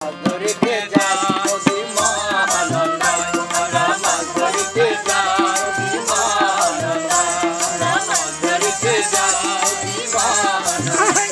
ধরিতে যাই নদী মহানন্দায়, আমরা মাছ ধরিতে যাই নদী মহানন্দায়, আমরা মাছ ধরিতে যাই নদী মহানন্দায়।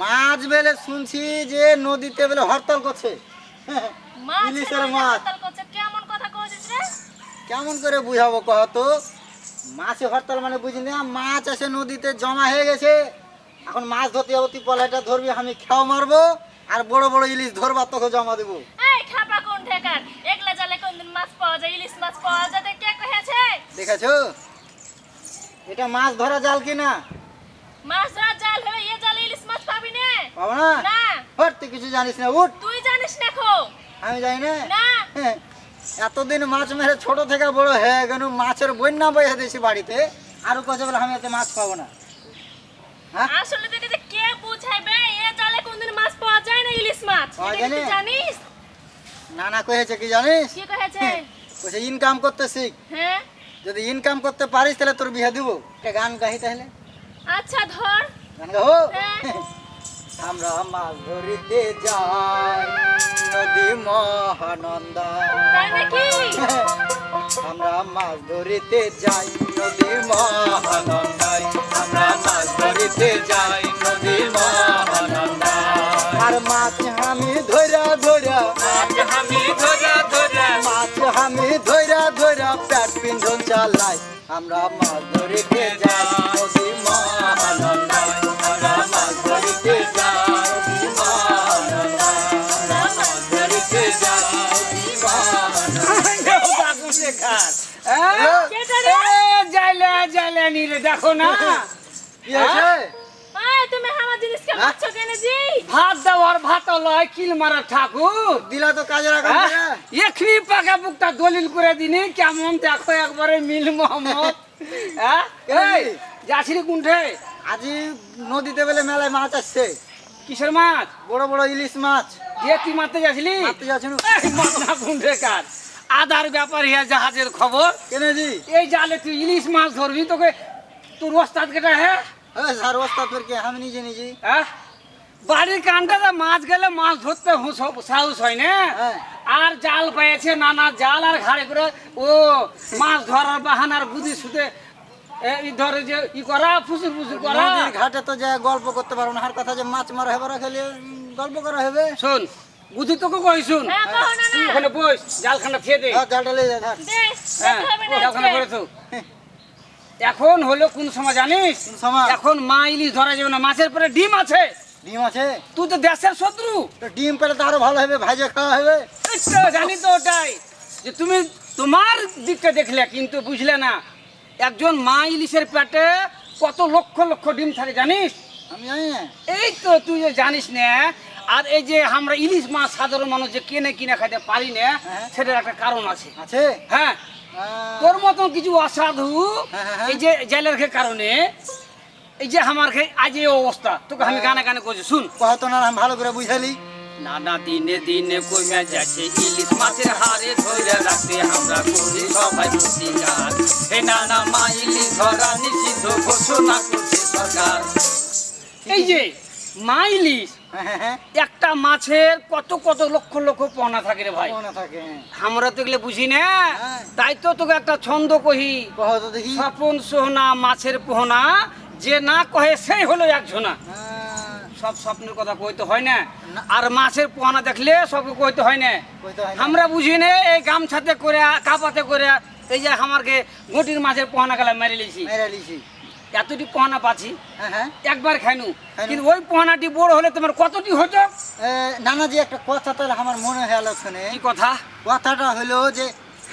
মাছ বেলে শুনছি যে নদীতে বেলে হরতাল করছে ইলিশের মাছ। কেমন করে বুঝাবো কহ তো? মাছে হরতাল মানে বুঝি না, মাছ এসে নদীতে জমা হয়ে গেছে। এখন মাছ ধরতে যাবো, তুই পলাইটা ধরবি, আমি খেয়াও মারবো, আর বড় বড় ইলিশ ধরবা তোকে জমা দেবো। দেখেছো এটা মাছ ধরা জাল কিনা? মাছ ধরা জাল হবে, এই জালে ইলিশ মাছ পাবি না। পাবো না? না। হট, তুই কিছু জানিস না, উঠ। তুই জানিস না খো? আমি জানি না। না। এতদিন মাছ মেরে ছোট থেকে বড় হয়ে গেল, মাছের বন্যা বয়ে দিয়েছি বাড়িতে, আরো কছে বলে আমি এতে মাছ পাবো না। হ্যাঁ আসলে তোকে যে কে বুঝাইবে, এই জালে কোনদিন মাছ পাওয়া যায় না, ইলিশ মাছ। পাওয়া এটা যায় কি না? জানিস? না না কয়েছে কি জানিস? কি কহেছে? কইছে ইনকাম করতে শিখ, হ্যাঁ যদি ইনকাম করতে পারিস তাহলে তোর বিয়ে দিব। একটা গান গাহি তাহলে। আচ্ছা ধর। গান গাও। হ্যাঁ। আমরা মাছ ধরিতে যাই নদী মহানন্দায়, তাই নাকি? আমরা মাছ ধরিতে যাই নদী মহানন্দায়, আমরা মাছ ধরিতে যাই নদী মহানন্দায়। আর মাছ আমি ধরা ধরা, মাছ আমি ধরা ধরা, মাছ আমি ধরা ধরা পেট পিন্ধন চালাই, আমরা মাছ ধরিতে যাই নদী মহানন্দায়, আমরা মাছ ধরিতে যাই নদী মহানন্দায়, আমরা মাছ ধরিতে যাই নদী মহানন্দায়। দেখো না কি হয়েছে? এই তুমি আমার জিনিসকে মাছ কেনে জি? ভাত দেওয়ার ভাত লয় কিল মারা ঠাকুর দিলা তো কাজে রাখা। এখনি পাকা বুকটা দলিল করে দিনি, কেমন দেখো একবারে মিল মোহাম্মদ। এই যাসিনি কুণ্ঠে? আজি নদীতে বেলে মেলায় মাছ আসছে। কিসের মাছ? বড় বড় ইলিশ মাছ। দিয়ে তুই মারতে যাসলি? মারতে যাচ্ছিল। মাথা কুণ্ঠে কার আদার ব্যাপার ইয়া জাহাজের খবর। কেন জি? এই জালে তুই ইলিশ মাছ ধরবি, তোকে তোর ওস্তাদ কেটা হ্যাঁ স্যার ওস্তাদ করকে আমি নিজে নিজে। বাড়ির কানটা মাছ গেলে মাছ ধরতে সাহস হয় না। হ্যাঁ। আর জাল পেয়েছে নানা জাল, আর ঘাড়ে করে ও মাছ ধরার বাহানার বুদ্ধি শুধু ধরে যে ই করা ফুসুর ফুসুর করা। নদীর ঘাটে তো যে গল্প করতে পারবো না, আর কথা যে মাছ মারা হবে খেলে গল্প করা হবে। শোন বুদ্ধি তোকে কই শুন, হ্যাঁ কহ না তুই না। ওখানে বস, জালখানা খেয়ে দে। জালটা লে যা ধর। দে, হ্যাঁ দেখতে হবে না জালখানা আজকে। করে তো। এখন হলো কোন সময় জানিস? কোন সময়? এখন মা ইলিশ ধরা যাবে না, মাছের পরে ডিম আছে। ডিম আছে? তুই তো দেশের শত্রু। তো ডিম পেলে তো আরো ভালো হবে, ভাজে খাওয়া হবে। জানি তো ওটাই, যে তুমি তোমার দিকটা দেখলে কিন্তু বুঝলে না, একজন মা ইলিশের পেটে কত লক্ষ লক্ষ ডিম থাকে জানিস? আমি জানি না। এই তো তুই যে জানিস না। আর এই যে আমরা ইলিশ মাছ সাধারণ মানুষ যে কিনে কিনে খাইতে পারি না, হ্যাঁ। সেটার একটা কারণ আছে। আছে? হ্যাঁ, তোর মতন কিছু অসাধু হ্যাঁ। এই যে জেলের কারণে এই যে আমার আজ এই অবস্থা, তোকে আমি গানে গানে করছি শুন। কহতো না, আমি ভালো করে বুঝালি। নানা দিনে দিনে কইমা যাচ্ছে ইলিশ মাছের হারে ধরে রাখতে, আমরা করি সবাই প্রতিকার। হে নানা মা ইলিশ ধরা নিষিদ্ধ ঘোষণা করছে সরকার। এই যে মা ইলিশ, হ্যাঁ। একটা মাছের কত কত লক্ষ লক্ষ পোনা থাকে রে ভাই। মনে থাকে। আমরা তো এগুলো বুঝি না, হ্যাঁ। তাই তো তোকে একটা ছন্দ কহি। কহতো দেখি। স্বপন সোহনা মাছের পোহনা, যে না কহে সেই হলো একজনা। সব স্বপ্নের কথা কইতে হয় না, আর মাছের পোহানা দেখলে সবকে কইতে হয় না। আমরা বুঝি না, এই গামছাতে করে কাপাতে করে এই যে আমাকে গটির মাছের পোহানা গেলা মেরে লিছি। এতটি পোহানা পাচ্ছি, একবার খাইনু, কিন্তু ওই পোহানাটি বড় হলে তোমার কতটি হতো? নানাজি একটা কথা তাহলে আমার মনে হলো শুনে। কি কথা? কথাটা হলো যে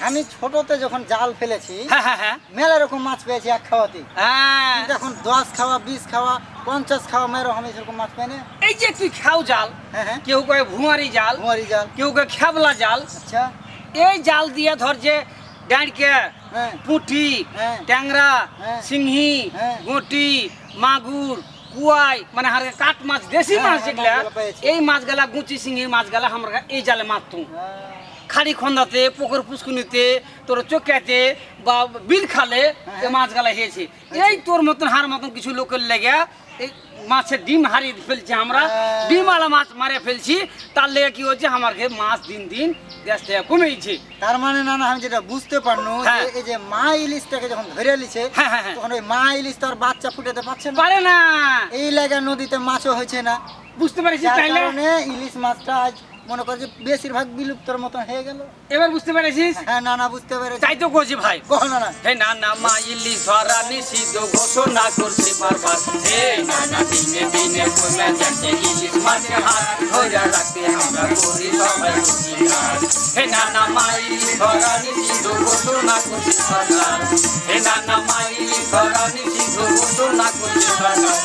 আমি ছোটতে যখন জাল ফেলেছি হ্যাঁ হ্যাঁ হ্যাঁ মেলা রকম মাছ পেয়েছি এক খাওয়াতে। হ্যাঁ কিন্তু এখন 10 খাওয়া 20 খাওয়া 50 খাওয়া মেরো আমি সেরকম মাছ পাই না। এই যে তুই খাও জাল, হ্যাঁ হ্যাঁ কেউ কয়ে ভুয়ারি জাল, কুমারী জাল। কেউ কয়ে খেবলা জাল, আচ্ছা এই জাল দিয়ে ধর যে ডাঁড়কে, হ্যাঁ পুঁটি, হ্যাঁ। ট্যাংরা, হ্যাঁ। সিংহি, হ্যাঁ। গোটি, মাগুর, কুয়াই, মানে হারে কাঠ মাছ, দেশি হ্যাঁ, মাছ হ্যাঁ, যেগুলা, মাছগুলো পেয়েছি। এই মাছগুলা গুচি সিংহি মাছগুলা আমরা এই জালে মারতুম। খাড়ি খন্দাতে, পুকুর পুষ্কুনিতে, তোর চোখাতে বা বিল খালে হ্যাঁ। এই মাছগুলা হয়েছে। এই তোর মতন হার মতন কিছু লোকের লেগে এই মাছের ডিম হারিয়ে ফেলছি আমরা, হ্যাঁ। ডিমওয়ালা মাছ মারে ফেলছি। তার লেগে কি হচ্ছে আমার মাছ দিন দিন দেশ থেকে কমেছে। তার মানে না না আমি যেটা বুঝতে পারনু হ্যাঁ। যে এই যে মা ইলিশটাকে যখন ধরে লিছে হ্যাঁ, হ্যাঁ, হ্যাঁ। তখন ওই মা ইলিশ তার বাচ্চা ফুটাতে পারছে না, পারে না, এই লাগা নদীতে মাছও হয়েছে না। বুঝতে পারছিস যার তাইলে? কারণে ইলিশ মাছটা আজ মনে কর যে বেশিরভাগ বিলুপ্তর মতন হয়ে গেল। এবার বুঝতে পেরেছিস? হ্যাঁ না না বুঝতে পেরেছি। তাই তো কইছি ভাই। কহ না না হে নানা মা ইলিশ ধরা নিষিদ্ধ ঘোষণা করছে বারবার। হে নানা দিনে দিনে কমে যাচ্ছে ইলিশ মাছের হাত, ধরে রাখতে আমরা করি সবাই হুঁশিয়ার। হে নানা মা ইলিশ ধরা নিষিদ্ধ ঘোষণা করছে সরকার। হে নানা মা ইলিশ ধরা নিষিদ্ধ ঘোষণা করছে সরকার।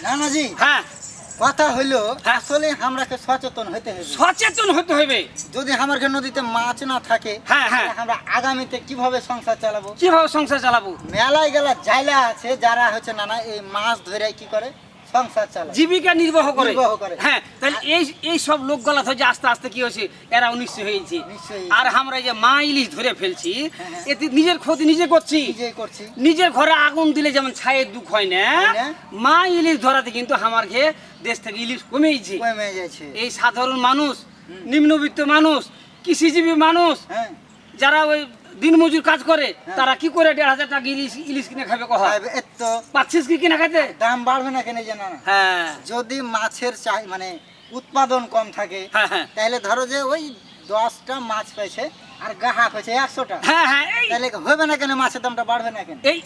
নানাজি হ্যাঁ, কথা হইলো হ্যাঁ। আসলে আমরাকে সচেতন হইতে হবে। সচেতন হতে হবে। যদি আমাদের নদীতে মাছ না থাকে হ্যাঁ, হ্যাঁ। তাহলে আমরা আগামীতে কিভাবে সংসার চালাবো? কিভাবে সংসার চালাবো? মেলায় গেলা জায়লা আছে যারা হচ্ছে নানা এই মাছ ধরে কি করে সংসার চালায়, জীবিকা নির্বাহ করে। নির্বাহ করে। হ্যাঁ, তাহলে এই সব লোকগুলা হচ্ছে আস্তে আস্তে কি হয়েছে, এরা নিশ্চয় হয়েছে। নিশ্চয়ই। আর আমরা এই যে মা ইলিশ ধরে ফেলছি, হ্যাঁ। এতে নিজের ক্ষতি নিজে করছি। নিজেই করছি। নিজের ঘরে আগুন দিলে যেমন ছায়ের দুঃখ হয় না, হয় না? মা ইলিশ ধরাতে কিন্তু আমার ঘে দেশ থেকে ইলিশ কমেইছে। কমে যাচ্ছে। এই সাধারণ মানুষ, নিম্নবিত্ত মানুষ, কৃষিজীবী মানুষ, হ্যাঁ যারা ওই দিনমজুর কাজ করে, হ্যাঁ। তারা কি করে 1,500 টাকা ইলিশ কিনে খাবে? কহ এত পাচ্ছিস কি কিনা খাইতে? দাম বাড়বে না কেন জানা না? হ্যাঁ যদি মাছের চাই মানে উৎপাদন কম থাকে হ্যাঁ হ্যাঁ তাহলে ধরো যে ওই 10টা মাছ পাইছে আর গাহা পাইছে 100টা, হ্যাঁ হ্যাঁ তাহলে হবে না কেন মাছের দামটা বাড়বে না কেন? এই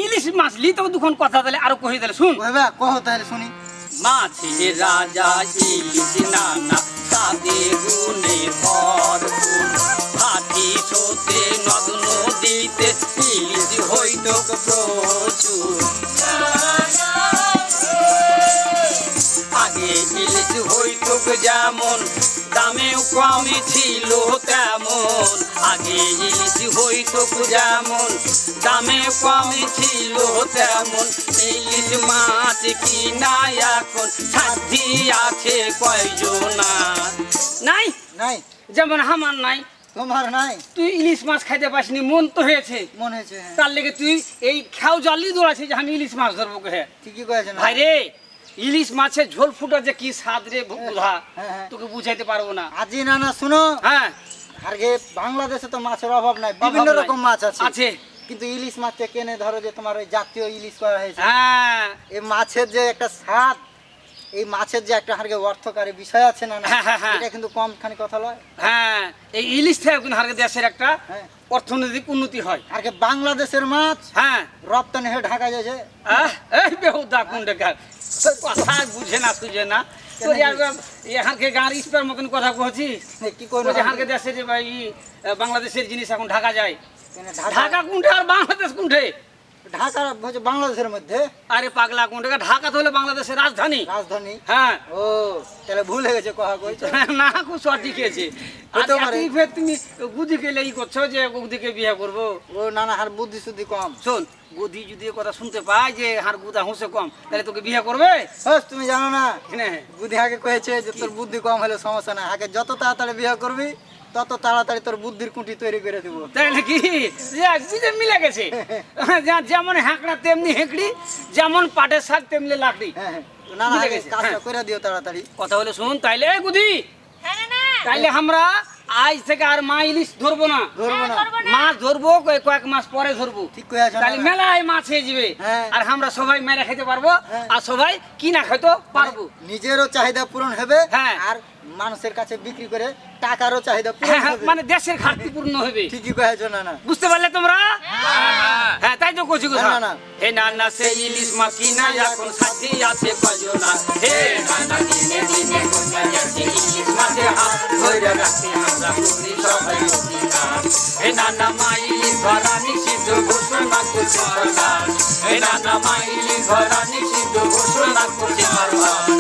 ইলিশ মাছ লি তো দুখন কথা তাহলে আরো কহি দিলে শুন। হবে কহ তাহলে শুনি। মাছের রাজা ইলিশ নানা সাদে গুণে ভরপুর, হাতি সোতে নদ নদীতে ইলিশ হইত প্রচুর। আগে ইলিশ হইত যেমন, দামেও কমই ছিল তেমন। আগে ইলিশ হইত যেমন, দামে কমই ছিল তেমন। ইলিশ মাছ কিনা এখন সাধ্যি আছে কয়জনা? নাই, নাই যেমন আমার নাই। তোমার নাই? তুই ইলিশ মাছ খাইতে পাসনি, মন তো হয়েছে। মনে হয়েছে হ্যাঁ। তার লেগে তুই এই খেও জলই দৌড়াছে যে আমি ইলিশ মাছ ধরবো কে। ঠিকই কয়েছে না ভাই রে, ইলিশ মাছের ঝোল ফুটা যে কি স্বাদ রে বুধা, হ্যাঁ, হ্যাঁ। তোকে বুঝাইতে পারবো না। আজি না না শুনো, হ্যাঁ, আর গে বাংলাদেশে তো মাছের অভাব নাই, অভাব বিভিন্ন নাই। রকম মাছ আছে। আছে। কিন্তু ইলিশ মাছটা কেনে ধরো যে তোমার ওই জাতীয় ইলিশ করা হয়েছে, হ্যাঁ এই মাছের যে একটা স্বাদ, এই মাছের যে একটা হারকে অর্থকারী বিষয় আছে না না, হ্যাঁ, হ্যাঁ, হ্যাঁ। এটা কিন্তু কম খানি কথা লয়। হ্যাঁ, এই ইলিশ থেকে কিন্তু হারকে দেশের একটা হ্যাঁ অর্থনৈতিক উন্নতি হয়। আর কে বাংলাদেশের মাছ হ্যাঁ, রপ্তানি হয়ে ঢাকা যাচ্ছে। এই বেহুদা কুন্ডেকার কথা বুঝে না সুঝে না। তোর এখানকে গাঁর ইস্পার মতন কথা কহছিস, কি করবো এখানকে দেশে যে ভাই বাংলাদেশের জিনিস এখন ঢাকা যায়। ঢাকা ঢাকা কোনঠে আর বাংলাদেশ কোনঠে? ঢাকা হচ্ছে বাংলাদেশের মধ্যে। আরে পাগলা কোনঠে? ঢাকা তো হলো বাংলাদেশের রাজধানী। রাজধানী? হ্যাঁ। ও তাহলে ভুল হয়ে গেছে কথা কইছো। না, খুব সঠিক হয়েছে। হতে পারে। ফের তুমি গুদিকে লেই করছো যে গুদিকে বিয়ে করবো। ও না না হার বুদ্ধি শুদ্ধি কম। শোন, গুদি যদি এ কথা শুনতে পায় যে হার গুদা হুঁসে কম, তাহলে তোকে বিয়ে করবে? হ্যাঁ তুমি জানো না হ্যাঁ। বুদ্ধি আগে কয়েছে যে তোর বুদ্ধি কম হলে সমস্যা নাই, আগে যত তাড়াতাড়ি বিয়ে করবি তত তাড়াতাড়ি তোর বুদ্ধির কুঁটি তৈরি করে দিব। তাহলে কি যে মিলে গেছে? যেমন হ্যাঁকড়া তেমনি হেঁকড়ি, যেমন পাটের শাক তেমনি লাকড়ি। হ্যাঁ হ্যাঁ না না বুঝে আগে গেছে, কাজটা হ্যাঁ। করে দিও তাড়াতাড়ি। কথা হলো শুন, তাইলে গুদি, হ্যাঁ না তাইলে আমরা আজ থেকে আর মা ইলিশ ধরবো না, ধরবো না। ধরবো না। মাছ ধরবো কয়েক মাস পরে ধরবো। ঠিক কইয়াছ না তাহলে মেলায় মাছ হয়ে যাবে, হ্যাঁ। আর আমরা সবাই মেরে খেতে পারবো, হ্যাঁ। আর সবাই কিনা খেতে পারবো। নিজেরও চাহিদা পূরণ হবে হ্যাঁ। আর মানুষের কাছে বিক্রি করে টাকারও চাহিদা পূরণ হ্যাঁ, হ্যাঁ, হবে। মানে দেশের ঘাটতি পূর্ণ হবে। ঠিকই কইয়াছ না না বুঝতে পারলে তোমরা? হ্যাঁ, তাই তো কইছি কথা। না, না। হে নানা সেই ইলিশ মাছ কিনা এখন সাথে আছে কজনা, হে নানা দিনে দিনে কোথায় যাচ্ছে ইলিশ মাছে হাত ধরে রাখতে আমরা করি সবাই অধিকার। হে নানা মা ইলিশ ধরা নিষিদ্ধ ঘোষণা করছে সরকার, হে নানা মা ইলিশ ধরা নিষিদ্ধ ঘোষণা করছে সরকার।